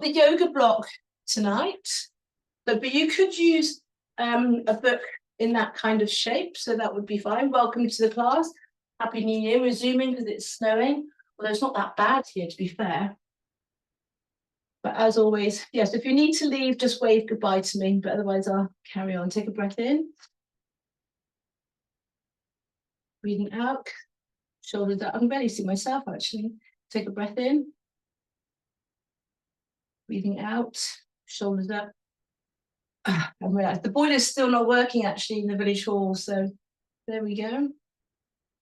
the yoga block tonight, but you could use a book in that kind of shape, so that would be fine. Welcome to the class. Happy New Year. We're zooming because it's snowing, although it's not that bad here, to be fair. But as always, yes, if you need to leave, just wave goodbye to me, but otherwise I'll carry on. Take a breath in. Breathing out, shoulders up. I can barely see myself, actually. Take a breath in. Breathing out, shoulders up. I realised the boiler's still not working, actually, in the village hall, so there we go.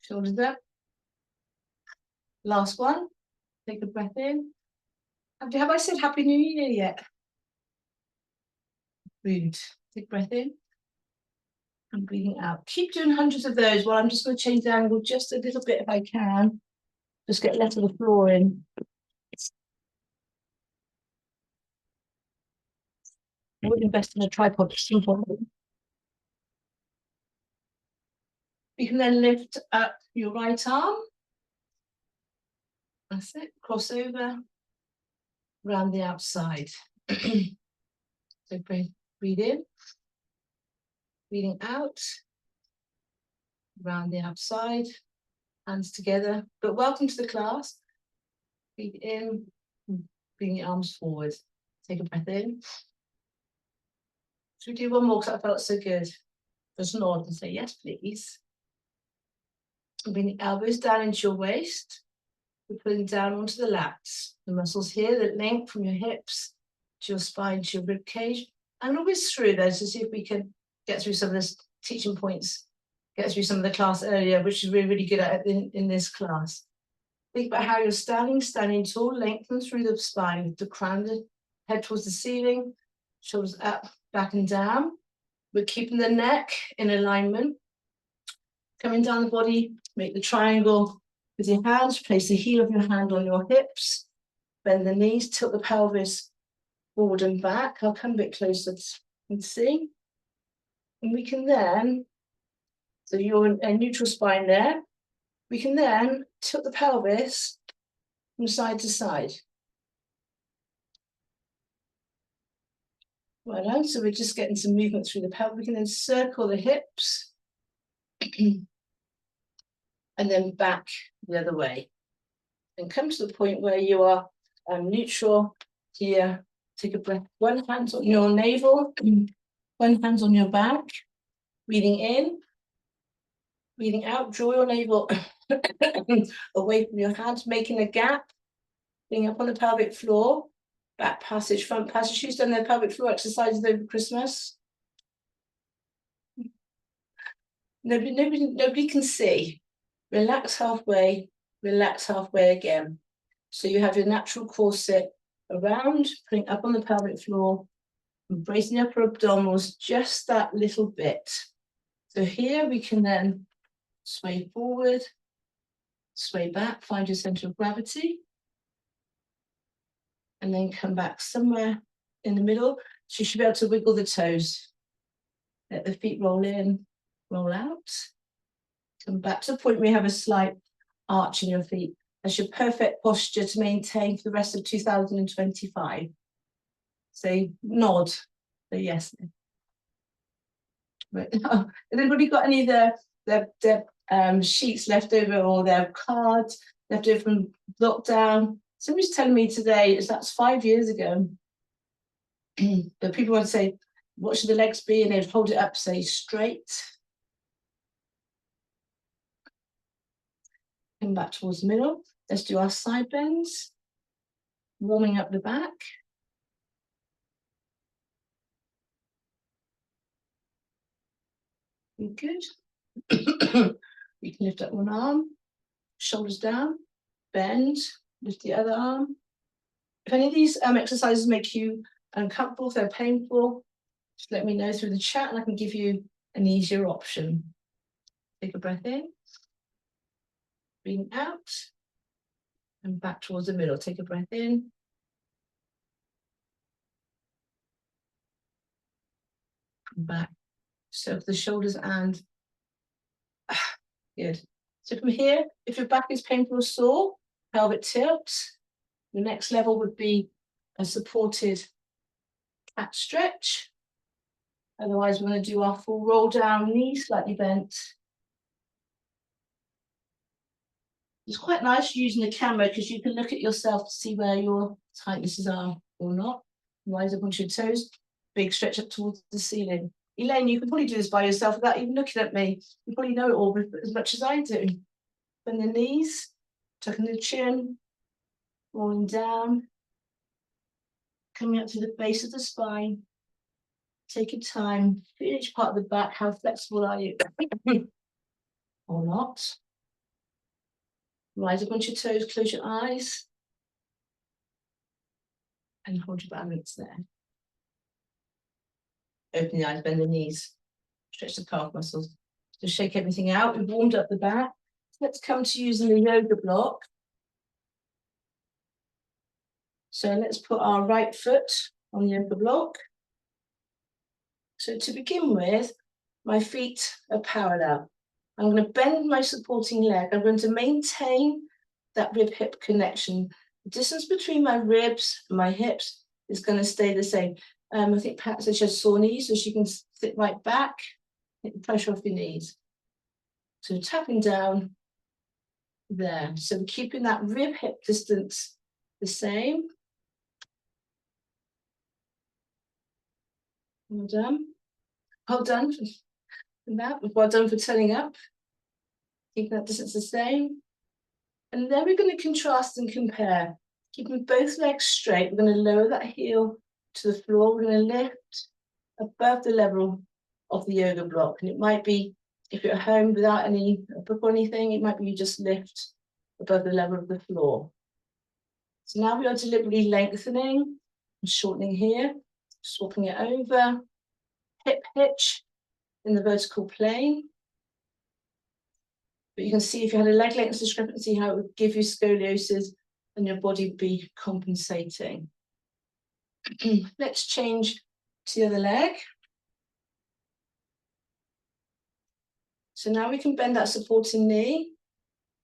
Shoulders up. Last one. Take a breath in. Have I said Happy New Year yet? Rude. Take a breath in. And breathing out. Keep doing hundreds of those while I'm just going to change the angle just a little bit if I can. Just get less of the floor in. I would invest in a tripod at some point. You can then lift up your right arm. That's it. Cross over. Around the outside. So breathe in. Breathing out. Around the outside. Hands together. But welcome to the class. Breathe in. Bring your arms forward. Take a breath in. Should we do one more because that felt so good? Just nod and say yes, please. Bring the elbows down into your waist. We're pulling down onto the lats. The muscles here that link from your hips to your spine to your rib cage. I'm going to whiz through those to see if we can get through some of the teaching points, get through some of the class earlier, which is really good at in this class. Think about how you're standing tall, lengthen through the spine, the crown, the head towards the ceiling, shoulders up, back and down. We're keeping the neck in alignment. Coming down the body, make the triangle with your hands, place the heel of your hand on your hips, bend the knees, tilt the pelvis forward and back. I'll come a bit closer and see. And we can then, so you're in a neutral spine there, we can then tilt the pelvis from side to side. Right on, so we're just getting some movement through the pelvis. We can then circle the hips and then back the other way. And come to the point where you are neutral here. Take a breath. One hand on your navel, one hand on your back. Breathing in, breathing out. Draw your navel away from your hands, making a gap. Being up on the pelvic floor. Back passage, front passage. Who's done their pelvic floor exercises over Christmas? Nobody can see. Relax halfway again. So you have your natural core sit around, putting up on the pelvic floor, embracing the upper abdominals just that little bit. So here we can then sway forward, sway back, find your center of gravity, and then come back somewhere in the middle. So you should be able to wiggle the toes. Let the feet roll in, roll out. Come back to the point where you have a slight arch in your feet. That's your perfect posture to maintain for the rest of 2025. Say nod, say yes. Right. Has anybody got any of their sheets left over or their cards left over from lockdown? Somebody's telling me today, that's 5 years ago. But people want to say, what should the legs be? And they'd hold it up, say straight. Come back towards the middle. Let's do our side bends. Warming up the back. Good. You can lift up one arm, shoulders down, bend, lift the other arm. If any of these exercises make you uncomfortable, if they're painful, just let me know through the chat and I can give you an easier option. Take a breath in, breathing out, and back towards the middle. Take a breath in. Back. Circle the shoulders and good. So from here, if your back is painful or sore, pelvic tilt. The next level would be a supported cat stretch. Otherwise, we're going to do our full roll down, knees slightly bent. It's quite nice using the camera because you can look at yourself to see where your tightnesses are or not. Rise up onto your toes, big stretch up towards the ceiling. Elaine, you can probably do this by yourself without even looking at me. You probably know it all as much as I do. Bend the knees, tucking the chin, rolling down, coming up to the base of the spine. Take your time, feel each part of the back. How flexible are you? Or not. Rise up onto your toes, close your eyes, and hold your balance there. Open the eyes, bend the knees, stretch the calf muscles. Just shake everything out. We've warmed up the back. Let's come to using the yoga block. So let's put our right foot on the yoga block. So to begin with, my feet are parallel. I'm going to bend my supporting leg. I'm going to maintain that rib-hip connection. The distance between my ribs and my hips is going to stay the same. I think Pat said she has sore knees, so she can sit right back, take the pressure off your knees. So tapping down there. So keeping that rib-hip distance the same. Well done. Well done for that. Well done for turning up. Keeping that distance the same. And then we're going to contrast and compare. Keeping both legs straight, we're going to lower that heel to the floor. We're going to lift above the level of the yoga block. And it might be, if you're at home without any book or anything, it might be you just lift above the level of the floor. So now we are deliberately lengthening and shortening here, swapping it over. Hip hitch in the vertical plane. But you can see if you had a leg length discrepancy, how it would give you scoliosis and your body would be compensating. Let's change to the other leg. So now we can bend that supporting knee.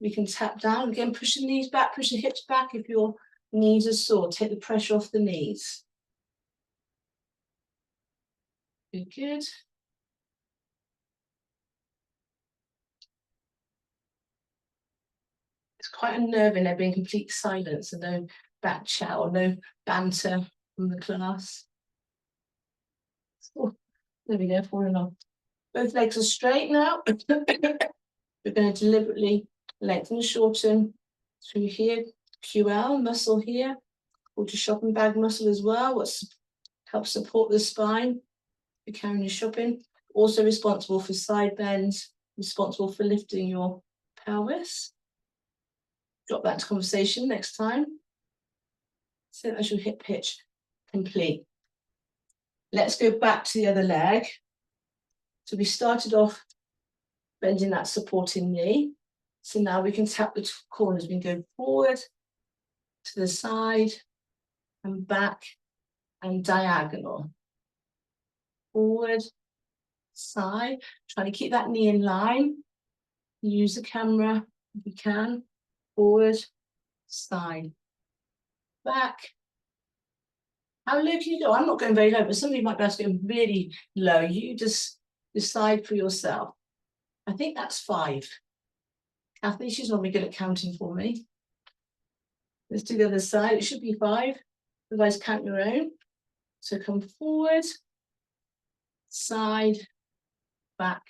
We can tap down, again, push the knees back, push the hips back if your knees are sore. Take the pressure off the knees. Good, good. It's quite unnerving there being complete silence and no back chat or no banter from the class. Oh, there we go, falling off. Both legs are straight now. We're going to deliberately lengthen and shorten through here. QL muscle here, called your shopping bag muscle as well. What helps support the spine. You're carrying your shopping. Also responsible for side bends, responsible for lifting your pelvis. Drop that into conversation next time. So that's your hip hitch complete. Let's go back to the other leg. So we started off bending that supporting knee. So now we can tap the corners. We can go forward, to the side, and back, and diagonal. Forward, side. Try to keep that knee in line. Use the camera if you can. Forward, side, back. How low can you go? I'm not going very low, but somebody might be able to go really low. You just decide for yourself. I think that's 5. Kathy, she's normally good at counting for me. Let's do the other side. It should be 5. Otherwise, count your own. So come forward, side, back,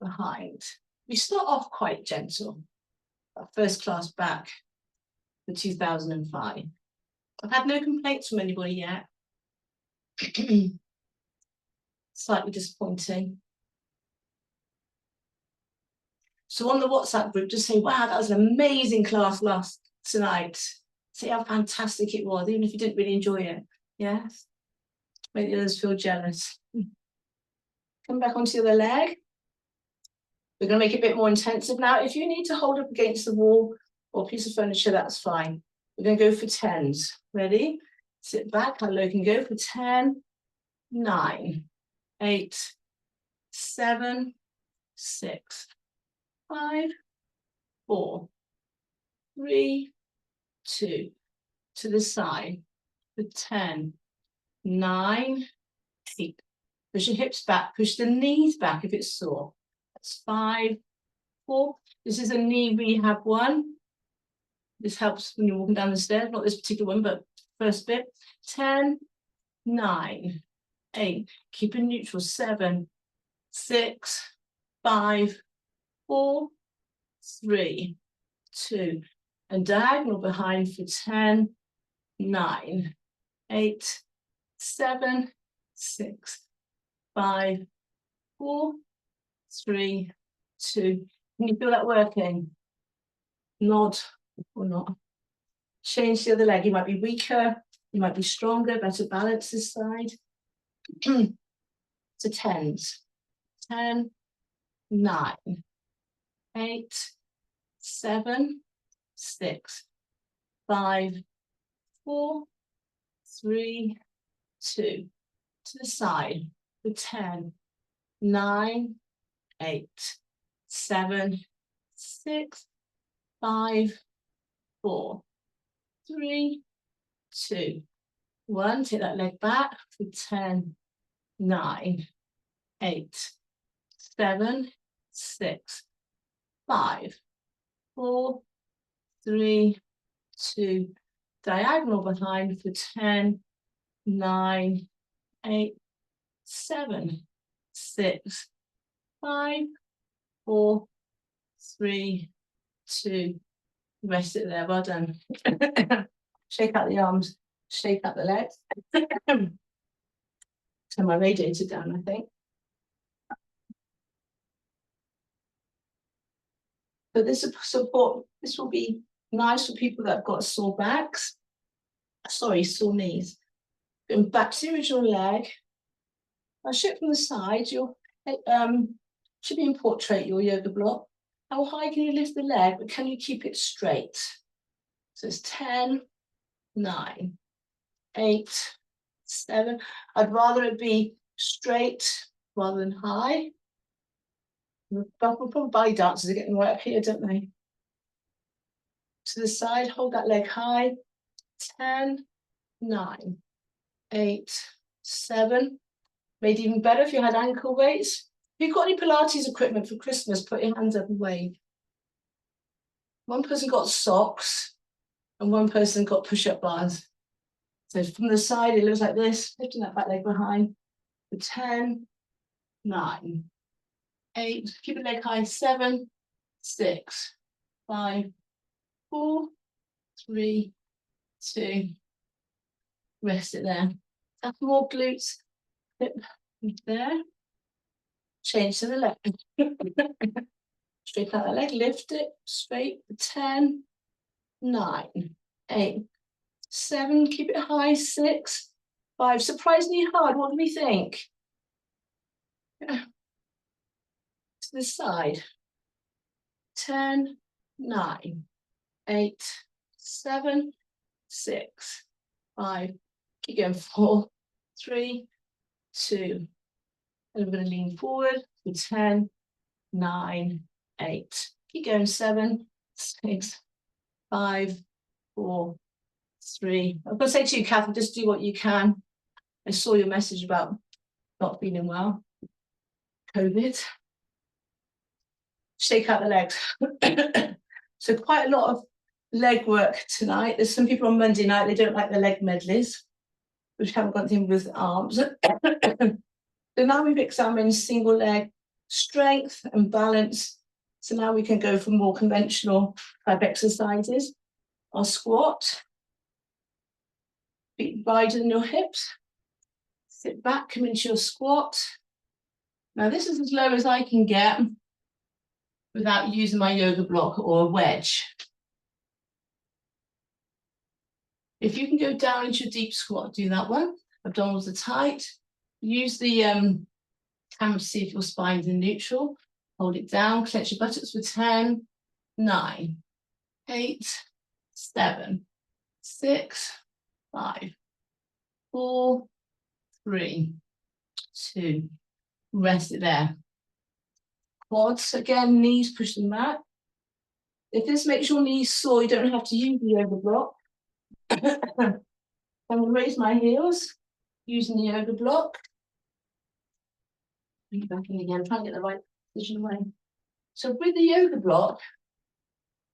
behind. We start off quite gentle. Our first class back for 2005. I've had no complaints from anybody yet. Slightly disappointing. So on the WhatsApp group, just say, wow, that was an amazing class tonight. Say how fantastic it was, even if you didn't really enjoy it. Yes? Make the others feel jealous. Come back onto the other leg. We're going to make it a bit more intensive now. If you need to hold up against the wall or a piece of furniture, that's fine. We're going to go for 10s. Ready? Sit back. How low can you go for 10, 9, 8, 7, 6, 5, 4, 3, 2. To the side. for 10, 9, 8. Push your hips back, push the knees back if it's sore. That's 5, 4. This is a knee rehab one. This helps when you're walking down the stairs, not this particular one, but first bit. 10, 9, 8. Keep it neutral. 7, 6, 5, 4, 3, 2. And diagonal behind for 10, 9, 8, 7, 6, 5, 4, 3, 2. Can you feel that working? Nod or not. Change the other leg. You might be weaker, you might be stronger, better balance this side. To tens. 10, 9, 8, 7, 6, 5, 4, 3, 2. To the side. For 10, 9, 8, 7, 6, 5, 4, 3, 2, 1. Take that leg back for 10, 9, 8, 7, 6, 5, 4, 3, 2. Diagonal behind for 10, 9, 8, 7, 6, 5, 4, 3, 2. Rest it there. Well done. Shake out the arms, shake out the legs. Turn my radiator down, I think. But this support, this will be nice for people that have got sore backs. Sorry, sore knees. Going back to the original leg. I'll show it from the side. You'll should be in portrait, your yoga block. How high can you lift the leg, but can you keep it straight? So it's 10, 9, 8, 7. I'd rather it be straight rather than high. Probably belly dancers are getting right up here, don't they? To the side, hold that leg high. 10, 9, 8, 7. Made even better if you had ankle weights. If you've got any Pilates equipment for Christmas, put your hands up and wave. One person got socks and one person got push-up bars. So from the side, it looks like this, lifting that back leg behind. For 10, 9, 8, keep the leg high. 7, 6, 5, 4, 3, 2. Rest it there. Tap more glutes. Hip there. Change to the left. Straight out the leg, lift it straight. 10, 9, 8, 7. Keep it high. 6, 5. Surprisingly hard. What do we think? To the side. 10, 9, 8, 7, 6, 5. Keep going. 4, 3, 2. And we're going to lean forward for 10, 9, 8. Keep going. 7, 6, 5, 4, 3. I'm going to say to you, Catherine, just do what you can. I saw your message about not feeling well. COVID. Shake out the legs. So quite a lot of leg work tonight. There's some people on Monday night, they don't like the leg medleys, which haven't got anything with arms. So now we've examined single leg strength and balance. So now we can go for more conventional type exercises. Our squat. Feet wider than your hips. Sit back, come into your squat. Now this is as low as I can get without using my yoga block or a wedge. If you can go down into a deep squat, do that one. Abdominals are tight. Use the camera to see if your spine's in neutral. Hold it down, clench your buttocks for 10, 9, 8, 7, 6, 5, 4, 3, 2. Rest it there. Quads, again, knees push them back. If this makes your knees sore, you don't have to use the yoga block. I'm going to raise my heels using the yoga block. Bring it back in again, try and get the right position away. So with the yoga block,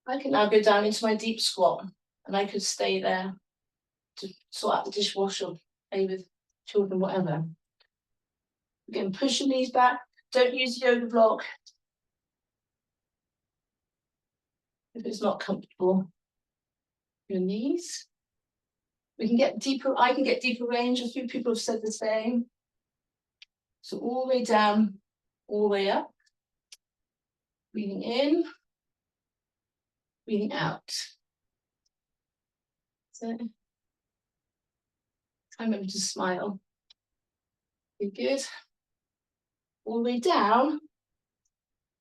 I can now go down into my deep squat and I could stay there to sort out the dishwasher, play with children, whatever. Again, push your knees back. Don't use the yoga block if it's not comfortable. Your knees. We can get deeper, I can get deeper range. A few people have said the same. So all the way down, all the way up. Breathing in, breathing out. So I remember to smile. Good. All the way down,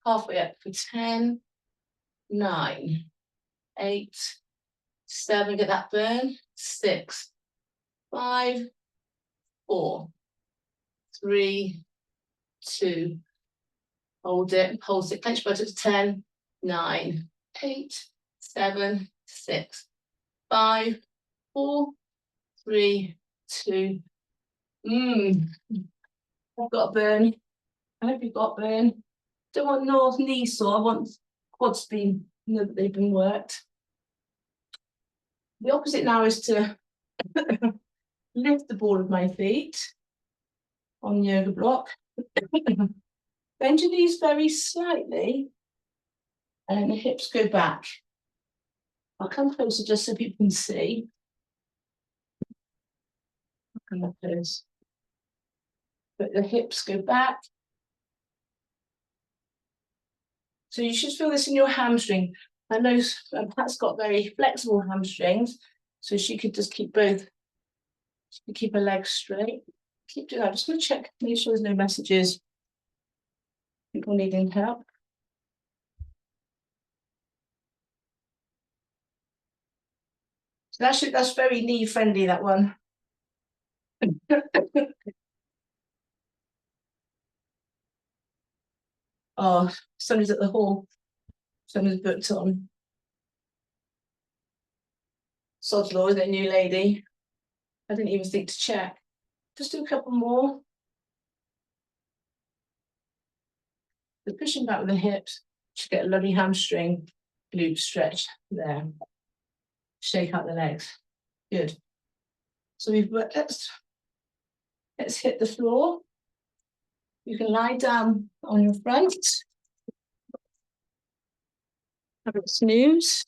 halfway up for 10, 9, 8, 7, get that burn, 6, 5, 4, 3, 2, hold it, clench your buttocks, 10, 9, 8, 7, 6, 5, 4, 3, 2. I've got a burn. I hope you've got burn. Don't want north knee sore. I want quads being, you know, that they've been worked. The opposite now is to lift the ball of my feet on the yoga block. Bend your knees very slightly, and then the hips go back. I'll come closer just so people can see. I'll come up close. But the hips go back. So you should feel this in your hamstring. I know Pat's got very flexible hamstrings, so she could just keep both, keep her legs straight. Keep doing that. I'm just going to check, make sure there's no messages. People needing help. So that's very knee friendly, that one. Oh, somebody's at the hall. Somebody's booked on. Sod's law, isn't it, new lady? I didn't even think to check. Just do a couple more. So pushing back with the hips, just get a lovely hamstring glute stretch there. Shake out the legs. Good. So we've got, let's hit the floor. You can lie down on your front. Have a snooze.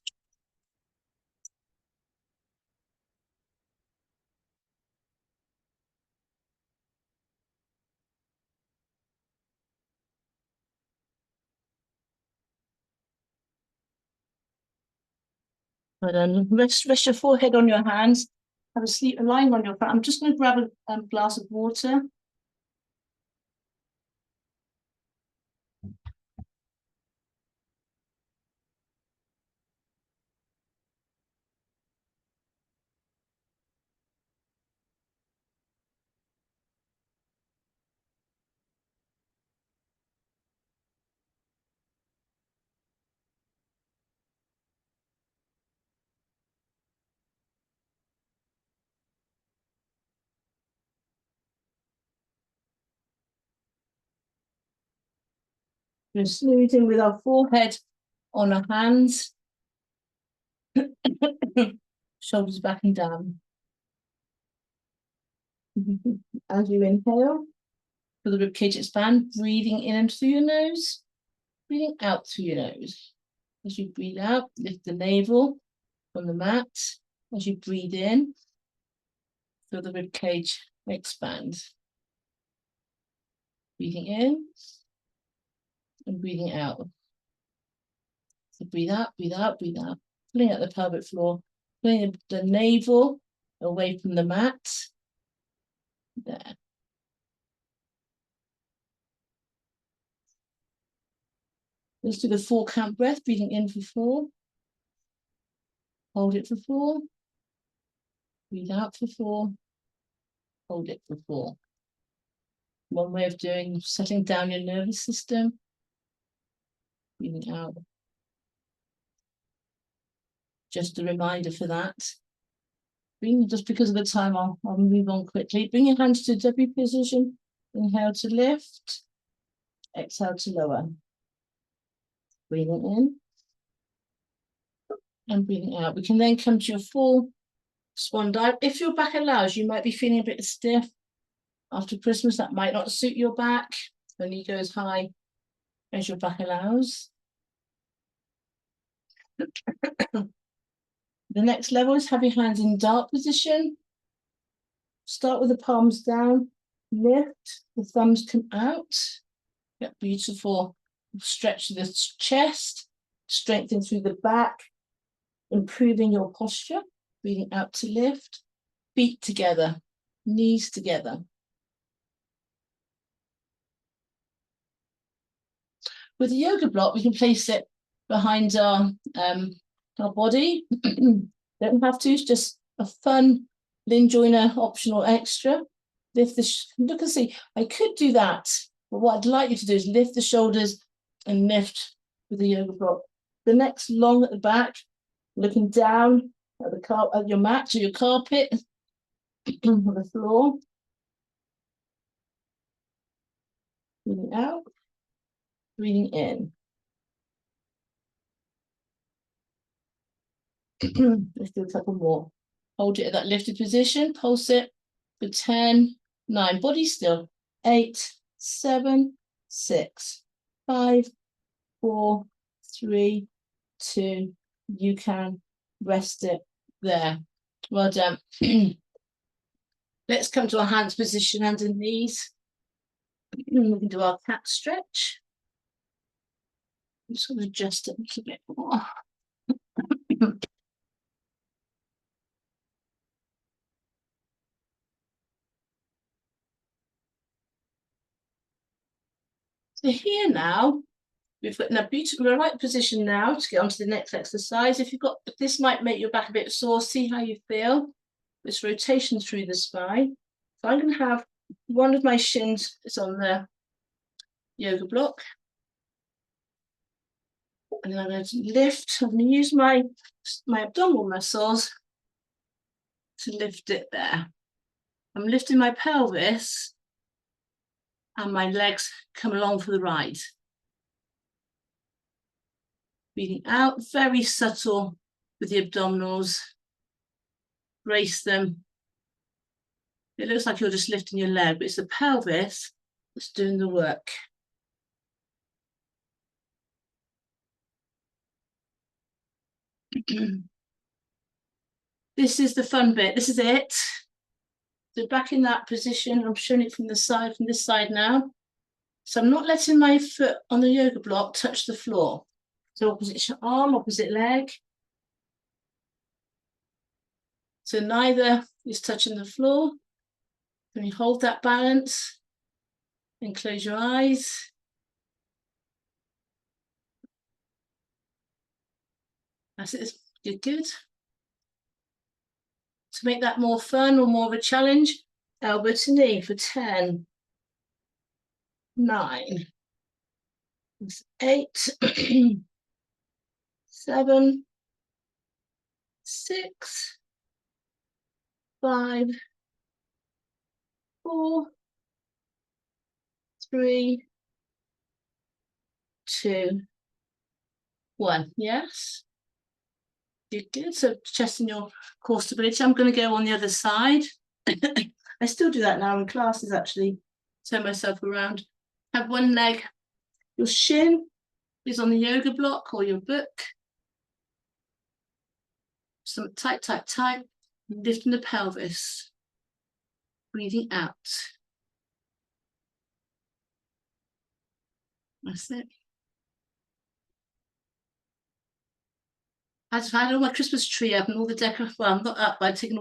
But rest your forehead on your hands. Have a sleep lying on your front. I'm just going to grab a glass of water. We're smoothing with our forehead on our hands. Shoulders back and down. As you inhale, for the ribcage expand, breathing in and through your nose, breathing out through your nose. As you breathe out, lift the navel from the mat. As you breathe in, feel the ribcage expand. Breathing in and breathing out. So breathe out, breathe out, breathe out. Pulling out the pelvic floor, pulling the navel away from the mat. There. Let's do the 4 count breath, breathing in for 4. Hold it for 4. Breathe out for 4. Hold it for 4. One way of doing, setting down your nervous system. Breathing out. Just a reminder for that. Just because of the time, I'll move on quickly. Bring your hands to W position. Inhale to lift. Exhale to lower. Breathing in and breathing out. We can then come to your full swan dive. If your back allows, you might be feeling a bit stiff after Christmas. That might not suit your back. Only go as high as your back allows. The next level is have your hands in dart position. Start with the palms down, lift, the thumbs come out. Get beautiful stretch to the chest, strengthen through the back, improving your posture. Breathing out to lift, feet together, knees together. With the yoga block, we can place it behind our body. Don't have to, it's just a fun Lynn Joyner optional extra. Lift the, look and see, I could do that, but what I'd like you to do is lift the shoulders and lift with the yoga block. The neck's long at the back, looking down at the at your mat or your carpet on the floor. Breathing out, breathing in. Let's do a couple more. Hold it at that lifted position, pulse it for 10, 9, body still, 8, 7, 6, 5, 4, 3, 2, you can rest it there. Well done. Let's come to our hands position, hands and knees. We can do our cat stretch. I'm just going to adjust it a little bit more. So here now, we've got in a beautiful, right position now to get onto the next exercise. If this might make your back a bit sore, see how you feel. This rotation through the spine. So I'm going to have one of my shins is on the yoga block. And then I'm going to lift, I'm going to use my abdominal muscles to lift it there. I'm lifting my pelvis and my legs come along for the ride. Breathing out, very subtle with the abdominals. Brace them. It looks like you're just lifting your leg, but it's the pelvis that's doing the work. This is the fun bit. This is it. So back in that position, I'm showing it from the side, from this side now. So I'm not letting my foot on the yoga block touch the floor. So opposite arm, opposite leg. So neither is touching the floor. Then you hold that balance and close your eyes. That's it. You're good. To make that more fun or more of a challenge, elbow to knee for 10, 9, 8, 7, 6, 5, 4, 3, 2, 1. Yes. You're good. So chest and your core stability. I'm going to go on the other side. I still do that now in classes, actually. Turn myself around. Have one leg. Your shin is on the yoga block or your book. Some tight, tight, tight. Lifting the pelvis. Breathing out. That's it. I've had all my Christmas tree up and all the decorations. Well, I'm not up, but I've taken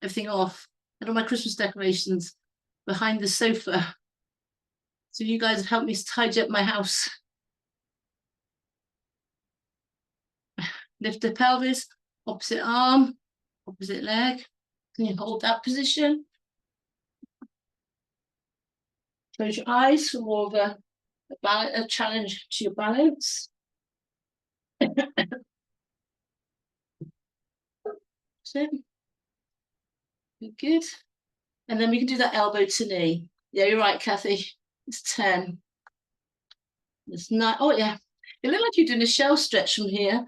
everything off. And all my Christmas decorations behind the sofa. So you guys have helped me tidy up my house. Lift the pelvis, opposite arm, opposite leg. Can you hold that position? Close your eyes for more of a challenge to your balance. That's it. Good. And then we can do that elbow to knee. Yeah, you're right, Kathy. It's 10. It's 9. Oh, yeah. It looked like you're doing a shell stretch from here.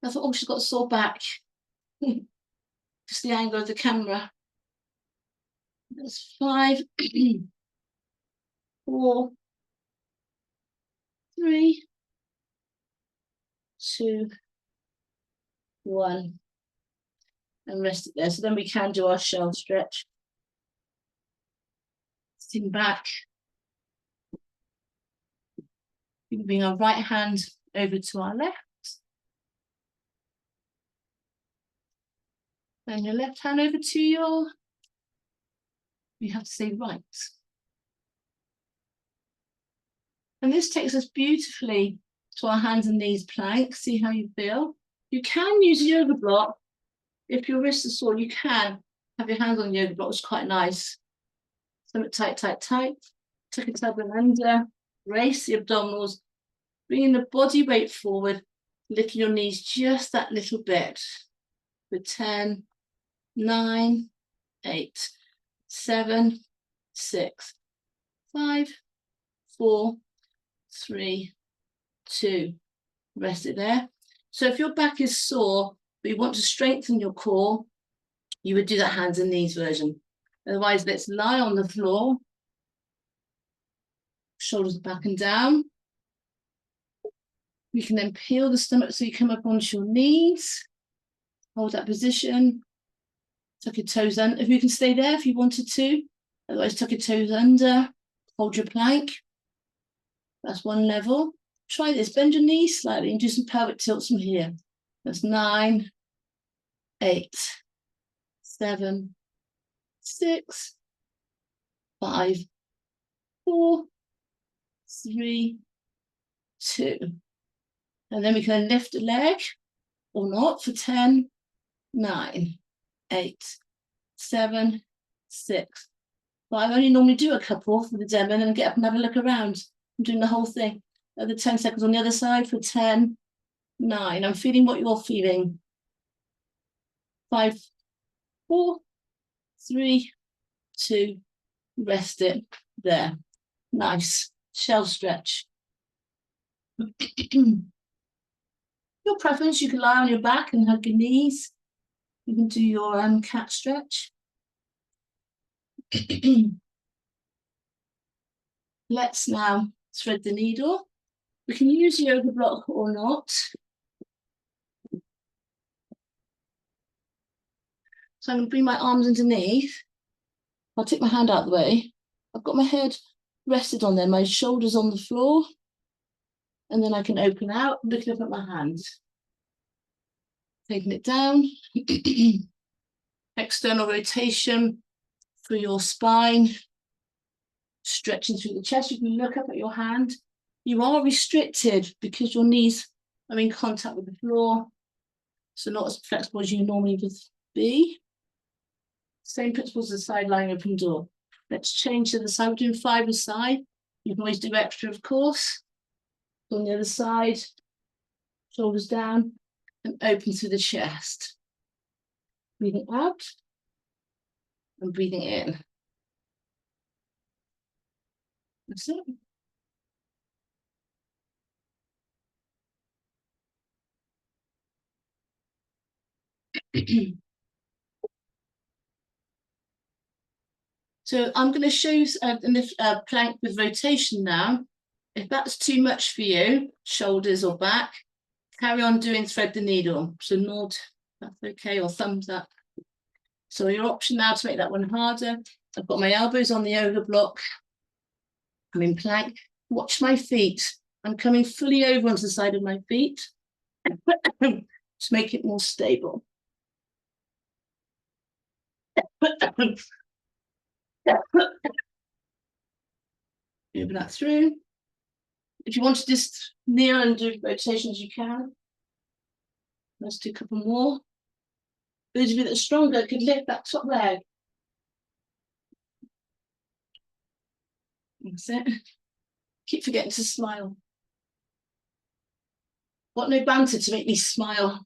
I thought, oh, she's got a sore back. Just the angle of the camera. That's 5, 4, 3, 2, 1. And rest it there. So then we can do our shell stretch. Sitting back. We can bring our right hand over to our left. And your left hand over to your, you have to say right. And this takes us beautifully to our hands and knees plank. See how you feel. You can use a yoga block. If your wrists are sore, you can have your hands on the yoga block. It's quite nice. Stomach tight, tight, tight. Tuck it up and under. Brace the abdominals. Bringing the body weight forward. Lifting your knees just that little bit. For 10, 9, 8, 7, 6, 5, 4, 3, 2. Rest it there. So if your back is sore, but you want to strengthen your core, you would do that hands and knees version. Otherwise, let's lie on the floor. Shoulders back and down. We can then peel the stomach so you come up onto your knees. Hold that position. Tuck your toes under. If you can stay there if you wanted to. Otherwise, tuck your toes under. Hold your plank. That's one level. Try this. Bend your knees slightly and do some pelvic tilts from here. That's 9, 8, 7, 6, 5, 4, 3, 2. And then we can lift a leg or not for 10, 9, 8, 7, 6, 5. I only normally do a couple for the demo and then get up and have a look around. I'm doing the whole thing. Another 10 seconds on the other side for 10, 9. I'm feeling what you're feeling. 5, 4, 3, 2. Rest it there. Nice. Shell stretch. Your preference, you can lie on your back and hug your knees. You can do your cat stretch. Let's now thread the needle. We can use a yoga block or not. So I'm going to bring my arms underneath. I'll take my hand out of the way. I've got my head rested on there, my shoulders on the floor. And then I can open out, looking up at my hands. Taking it down. External rotation through your spine. Stretching through the chest. You can look up at your hand. You are restricted because your knees are in contact with the floor. So not as flexible as you normally would be. Same principles as a side lying open door. Let's change to the side. We're doing 5 a side. You can always do extra, of course. On the other side, shoulders down and open through the chest. Breathing out and breathing in. That's it. So I'm going to show you a plank with rotation now. If that's too much for you, shoulders or back, carry on doing thread the needle. So nod, that's okay, or thumbs up. So your option now to make that one harder. I've got my elbows on the yoga block. I'm in plank. Watch my feet. I'm coming fully over onto the side of my feet to make it more stable. Open that through. If you want to just kneel and do rotations, you can. Let's do a couple more. Those of you that are stronger could lift that top leg. That's it. Keep forgetting to smile. What no banter to make me smile.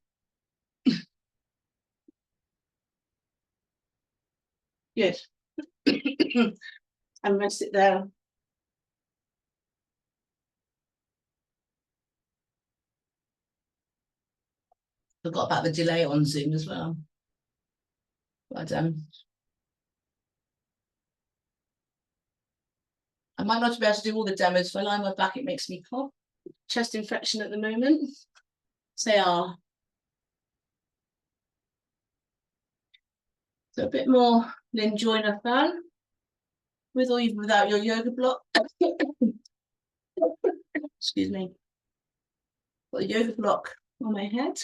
Good. And rest it down. Forgot about the delay on Zoom as well. But I might not be able to do all the demos. If I lie on my back, it makes me cough. Chest infection at the moment. Say ah. So a bit more Lynn Joyner fun, with or even without your yoga block. Excuse me. Got a yoga block on my head.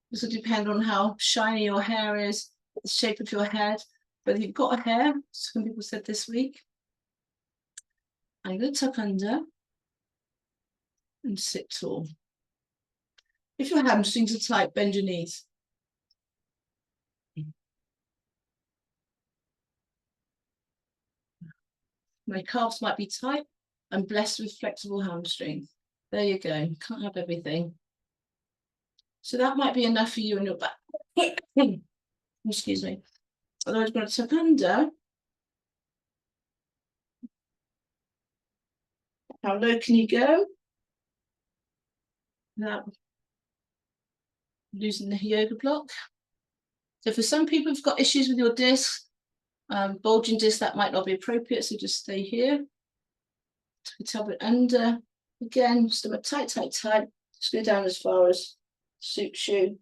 This will depend on how shiny your hair is, the shape of your head, whether you've got a hair. Some people said this week. I'm going to tuck under and sit tall. If your hamstrings are tight, bend your knees. My calves might be tight. I'm blessed with flexible hamstrings. There you go. Can't have everything. So that might be enough for you and your back. Excuse me. Otherwise, I'm going to tuck under. How low can you go? Without losing the yoga block. So for some people who've got issues with your disc, bulging disc, that might not be appropriate. So just stay here. Tub it under. Again, stomach tight, tight, tight. Just go down as far as suits you.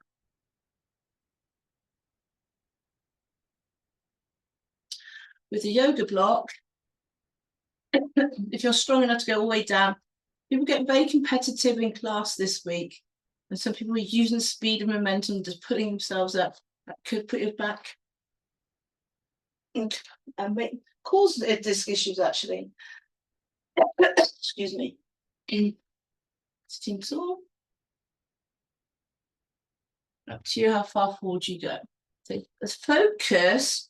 With the yoga block, if you're strong enough to go all the way down, people get very competitive in class this week. And some people are using speed and momentum, just putting themselves up. That could put your back and cause disc issues, actually. Excuse me. Sitting tall. Up to you how far forward you go. So let's focus.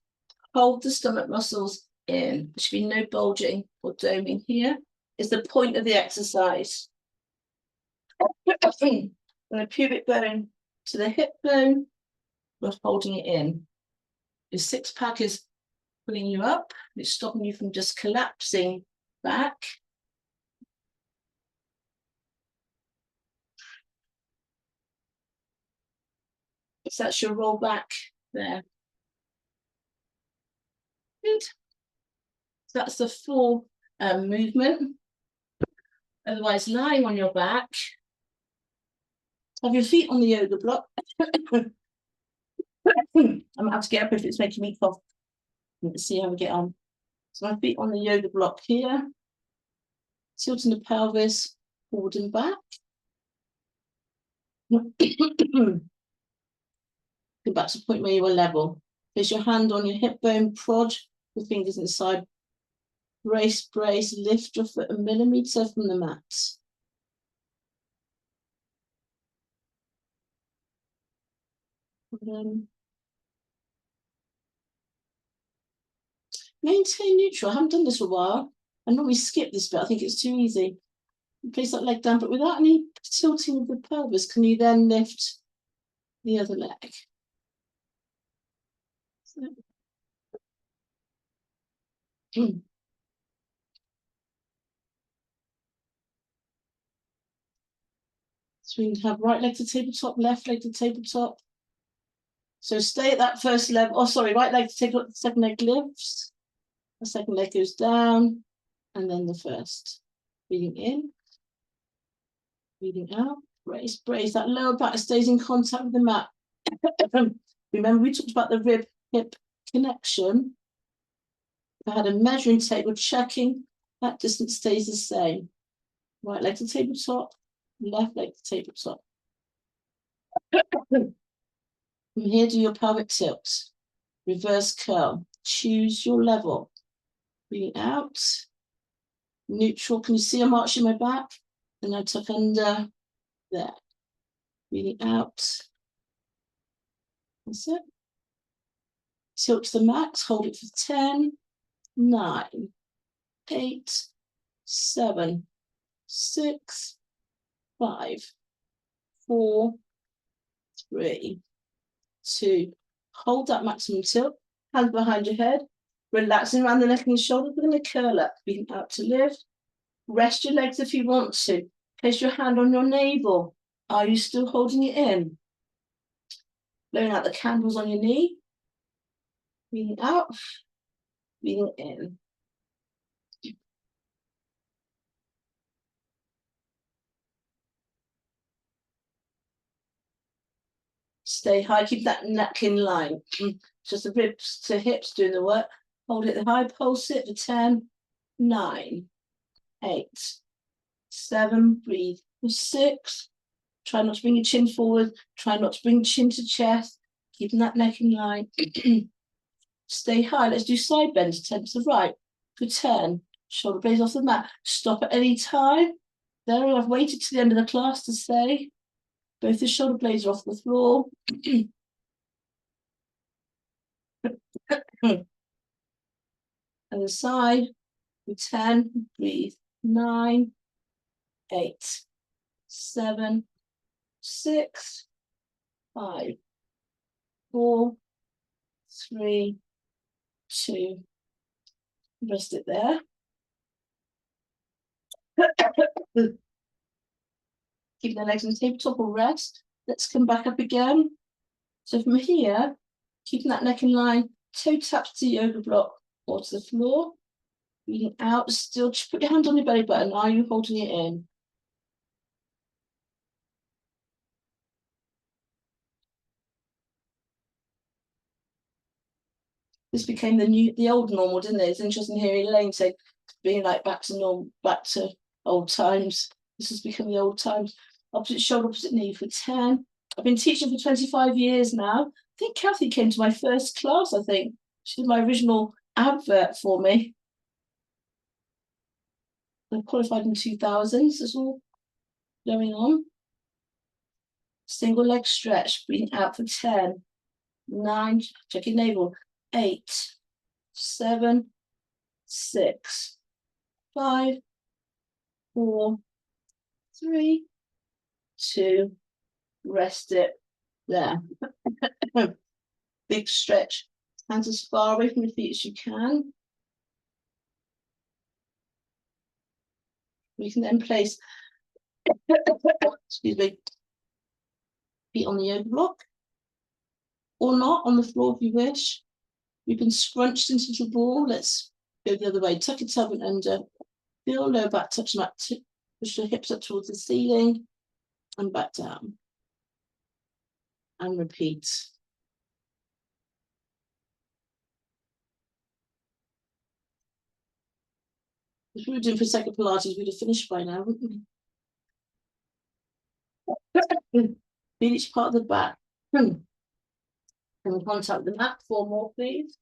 Hold the stomach muscles in. There should be no bulging or doming here. Is the point of the exercise. From the pubic bone to the hip bone, we're holding it in. Your six pack is pulling you up. It's stopping you from just collapsing back. So that's your roll back there. Good. So that's the full movement. Otherwise, lying on your back, have your feet on the yoga block. I'm going to have to get up if it's making me cough. Let's see how we get on. So my feet on the yoga block here, tilting the pelvis forward and back. Go back to the point where you were level. Place your hand on your hip bone, prod your fingers inside. Brace, brace, lift your foot a millimeter from the mat. Maintain neutral. I haven't done this for a while. I normally skip this bit. I think it's too easy. Place that leg down, but without any tilting of the pelvis, can you then lift the other leg? So we can have right leg to tabletop, left leg to tabletop. So stay at that first level. Oh, sorry, right leg to tabletop, the second leg lifts. The second leg goes down, and then the first. Breathing in, breathing out. Brace, brace. That lower back stays in contact with the mat. Remember, we talked about the rib hip connection. If I had a measuring tape, we're checking that distance stays the same. Right leg to tabletop, left leg to tabletop. From here, do your pelvic tilt. Reverse curl. Choose your level. Breathing out. Neutral. Can you see I'm arching my back? And I tuck under there. Breathing out. That's it. Tilt to the max. Hold it for 10, 9, 8, 7, 6, 5, 4, 3, 2. Hold that maximum tilt. Hands behind your head. Relaxing around the neck and the shoulders. We're going to curl up. Breathing out to lift. Rest your legs if you want to. Place your hand on your navel. Are you still holding it in? Blowing out the candles on your knee. Breathing out. Breathing in. Stay high. Keep that neck in line. Just the ribs to hips doing the work. Hold it high. Pulse it for 10, 9, 8, 7. Breathe. 6. Try not to bring your chin forward. Try not to bring chin to chest. Keeping that neck in line. Stay high. Let's do side bends. 10 to the right. For 10. Shoulder blades off the mat. Stop at any time. There, I've waited to the end of the class to say. Both the shoulder blades are off the floor. Other side. For 10. Breathe. 9, 8, 7, 6, 5, 4, 3, 2. Rest it there. Keep the legs on the tabletop or rest. Let's come back up again. So from here, keeping that neck in line, toe taps to the yoga block or to the floor. Breathing out, still just put your hand on your belly button. Are you holding it in? This became the old normal, didn't it? It's interesting hearing Elaine say, being like back to normal, back to old times. This has become the old times. Opposite shoulder, opposite knee for 10. I've been teaching for 25 years now. I think Kathy came to my first class, I think. She did my original advert for me. I qualified in 2000, so it's all going on. Single leg stretch, breathing out for 10, 9, check your navel, 8, 7, 6, 5, 4, 3, 2, rest it there. Big stretch, hands as far away from your feet as you can. We can then place, excuse me, feet on the yoga block, or not, on the floor if you wish. We've been scrunched into the ball. Let's go the other way. Tuck your tummy under. Feel low back, touch the mat. Push your hips up towards the ceiling and back down. And repeat. If we were doing prosecco Pilates, we'd have finished by now, wouldn't we? Feel each part of the back. And contact the mat. 4 more, please.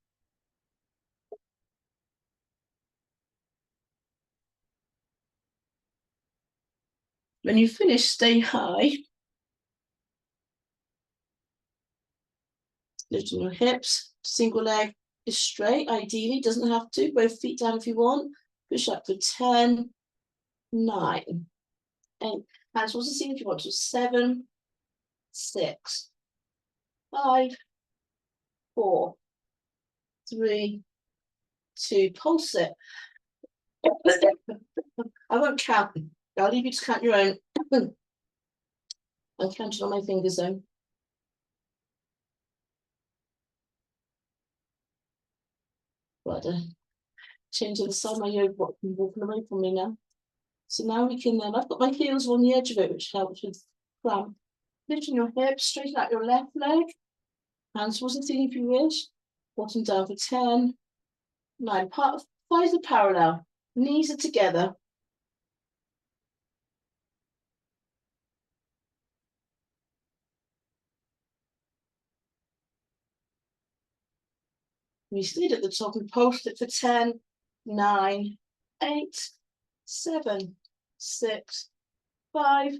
When you finish, stay high. Lifting your hips. Single leg is straight, ideally. Doesn't have to. Both feet down if you want. Push up for 10, 9, 8. Hands towards the ceiling if you want to. 7, 6, 5, 4, 3, 2. Pulse it. I won't count. I'll leave you to count your own. I'm counting on my fingers though. But change to the side of my yoga block and walking away from me now. So now we can I've got my heels on the edge of it, which helps with cramp. Lifting your hips, straighten out your left leg. Hands towards the ceiling if you wish. Bottom down for 10, 9. Thighs are parallel. Knees are together. We stayed at the top and pulsed it for 10, 9, 8, 7, 6, 5,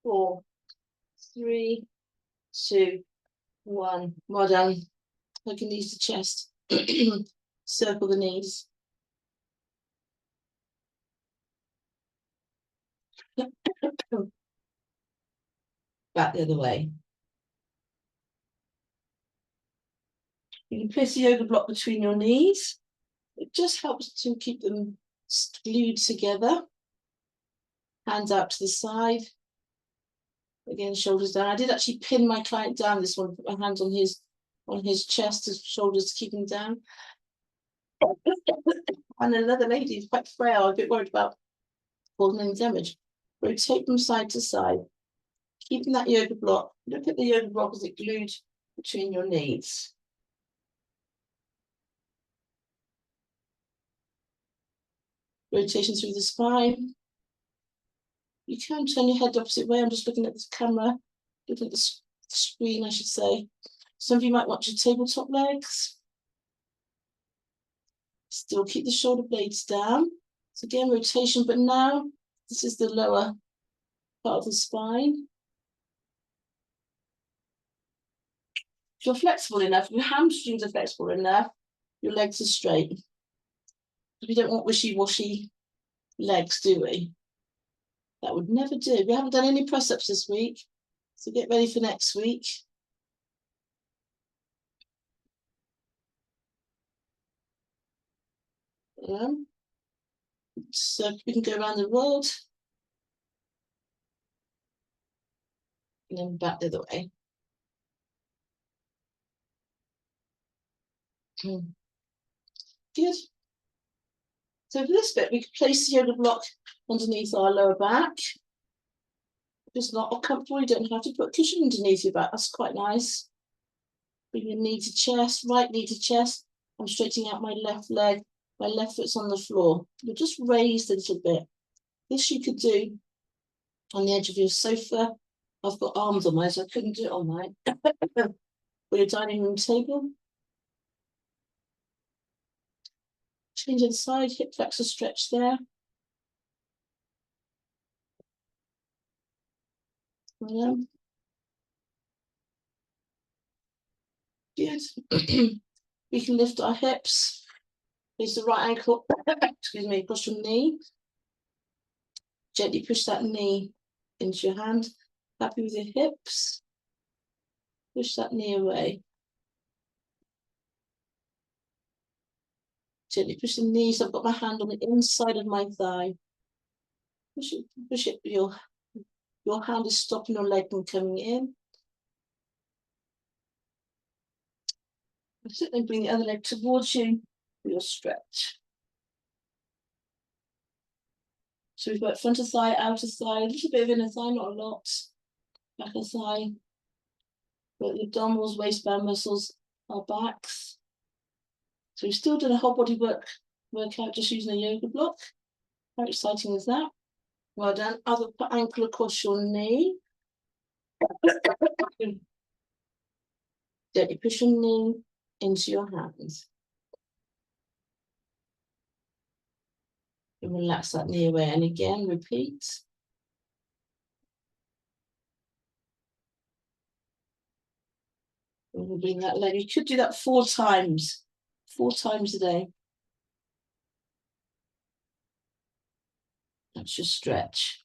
4, 3, 2, 1. Well done. Look at knees to chest. Circle the knees. Back the other way. You can place the yoga block between your knees. It just helps to keep them glued together. Hands out to the side. Again, shoulders down. I did actually pin my client down this one, put my hands on his chest, his shoulders to keep him down. And another lady is quite frail, I'm a bit worried about causing any damage. Rotate from side to side. Keeping that yoga block. Look at the yoga block as it glued between your knees. Rotation through the spine. You can turn your head the opposite way. I'm just looking at this camera, looking at the screen, I should say. Some of you might want your tabletop legs. Still keep the shoulder blades down. So again, rotation, but now this is the lower part of the spine. If you're flexible enough, your hamstrings are flexible enough, your legs are straight. We don't want wishy-washy legs, do we? That would never do. We haven't done any press-ups this week, so get ready for next week. So we can go around the world. And then back the other way. Good. So for this bit, we could place the yoga block underneath our lower back. If it's not comfortable, you don't have to put a cushion underneath your back. That's quite nice. Bring your knee to chest, right knee to chest. I'm straightening out my left leg. My left foot's on the floor. You're just raised a little bit. This you could do on the edge of your sofa. I've got arms on mine, so I couldn't do it on mine. Or your dining room table. Change to the side, hip flexor stretch there. Good. We can lift our hips. Place the right ankle, excuse me, across your knee. Gently push that knee into your hand. Happy with your hips. Push that knee away. Gently push the knee, so I've got my hand on the inside of my thigh. Push it. Your hand is stopping your leg from coming in. And bring the other leg towards you for your stretch. So we've got front of thigh, outer thigh, a little bit of inner thigh, not a lot. Back of thigh. Got the abdominals, waistband muscles, our backs. So we've still done a whole body workout just using a yoga block. How exciting is that? Well done. Other ankle across your knee. Gently push your knee into your hands. And relax that knee away. And again, repeat. And we'll bring that leg. You could do that 4 times. 4 times a day. That's your stretch.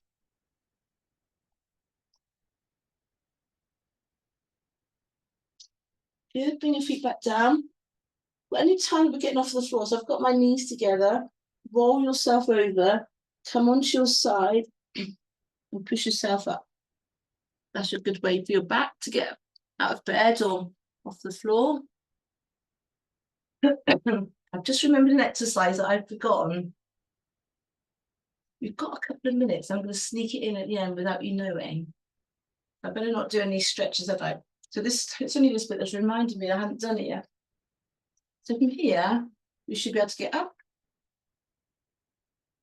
Good. Bring your feet back down. But any time we're getting off the floor, so I've got my knees together. Roll yourself over. Come onto your side and push yourself up. That's a good way for your back to get out of bed or off the floor. I've just remembered an exercise that I've forgotten. We've got a couple of minutes. I'm going to sneak it in at the end without you knowing. I better not do any stretches, have I? So it's only this bit that's reminded me I hadn't done it yet. So from here, you should be able to get up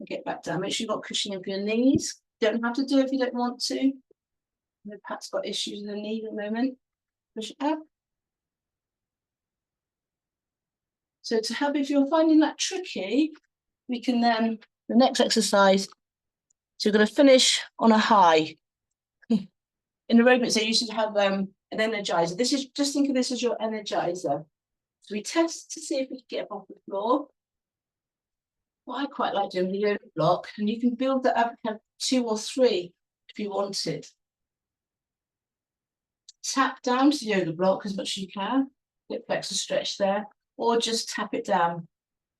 and get back down. Make sure you've got cushioning for your knees. You don't have to do it if you don't want to. Pat's got issues with the knee at the moment. Push it up. So to help, if you're finding that tricky, we can then, the next exercise, so we're going to finish on a high. In aerobics, they usually have an energizer. This is, just think of this as your energizer. So we test to see if we can get up off the floor. What I quite like doing the yoga block, and you can build that up, have 2 or 3 if you wanted. Tap down to the yoga block as much as you can. hip flexor stretch there, or just tap it down.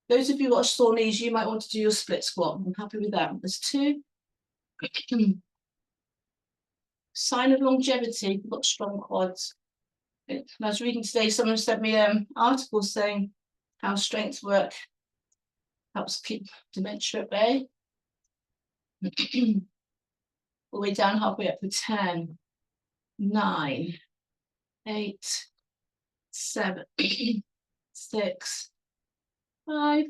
Those of you who got sore knees, you might want to do your split squat. I'm happy with that. There's 2. Sign of longevity, you've got strong quads. I was reading today, someone sent me an article saying how strength work helps keep dementia at bay. All the way down, halfway up to 10, 9, 8, 7, 6, 5,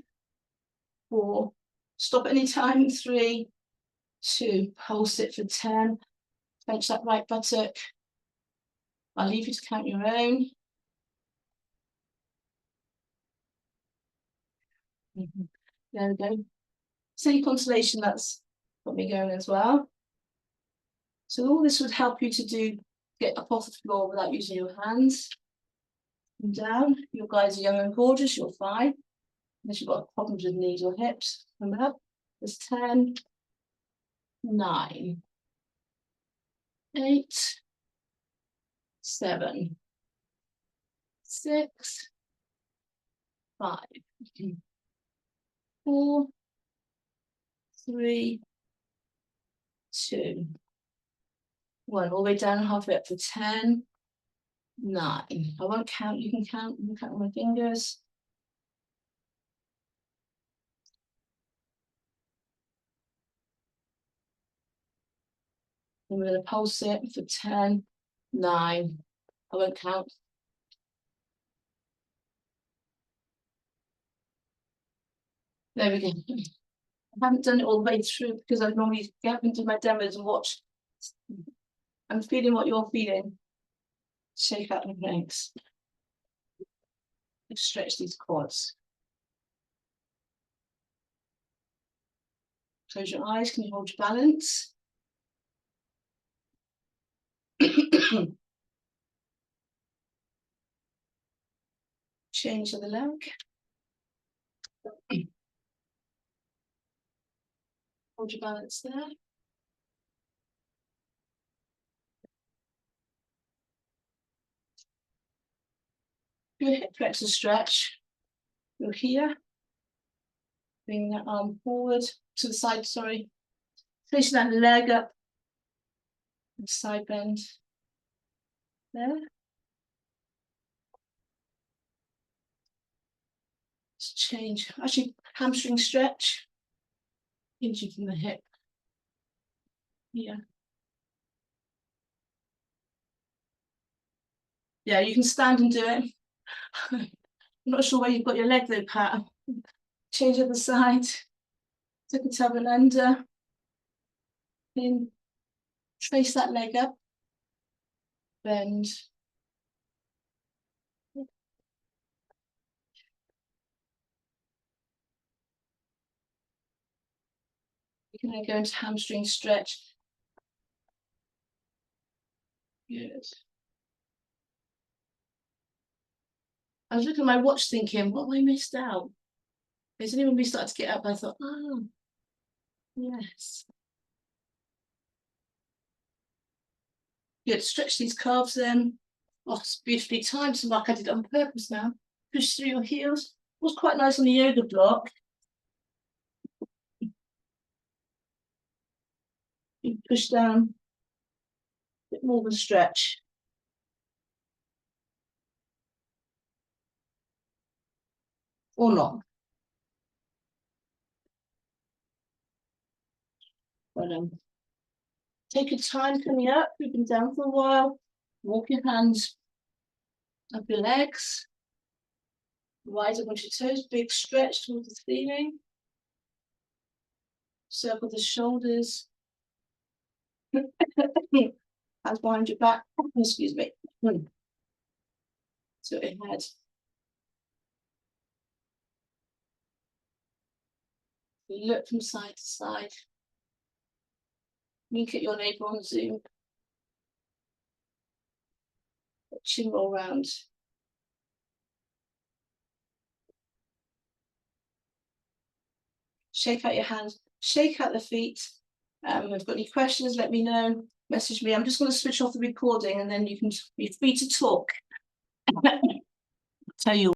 4. Stop any time. 3, 2. Pulse it for 10. Clench that right buttock. I'll leave you to count your own. There we go. Same constellation, that's got me going as well. So all this would help you to get up off the floor without using your hands. And down. Your guys are young and gorgeous, you're fine. Unless you've got problems with knees or hips. Come up. There's 10, 9, 8, 7, 6, 5, 4, 3, 2, 1. All the way down, halfway up to 10, 9. I won't count. You can count. You can count on my fingers. And we're going to pulse it for 10, 9. I won't count. There we go. I haven't done it all the way through because I normally get into my demos and watch. I'm feeling what you're feeling. Shake out the legs. Stretch these quads. Close your eyes. Can you hold your balance? Change of the leg. Hold your balance there. Do a hip flexor stretch. You're here. Bring that arm forward to the side, sorry. Placing that leg up. And side bend. There. Let's change. Actually, hamstring stretch. Hinge from the hip. Yeah. Yeah, you can stand and do it. I'm not sure where you've got your leg though, Pat. Change other side. Take a tub and under. In. Trace that leg up. Bend. You can then go into hamstring stretch. Good. I was looking at my watch thinking, what have I missed out? It's only when we started to get up, I thought, oh, yes. Good, stretch these calves then. Oh, it's beautifully timed, so like I did it on purpose now. Push through your heels. It was quite nice on the yoga block. You push down, a bit more of a stretch. Or not. But take your time coming up, you've been down for a while. Walk your hands up your legs. Rise up onto your toes, big stretch towards the ceiling. Circle the shoulders. Hands behind your back. Excuse me. So your head. You look from side to side. Wink at your neighbour on Zoom. Chin roll round. Shake out your hands. Shake out the feet. If you've got any questions, let me know. Message me. I'm just going to switch off the recording and then you can be free to talk. tell you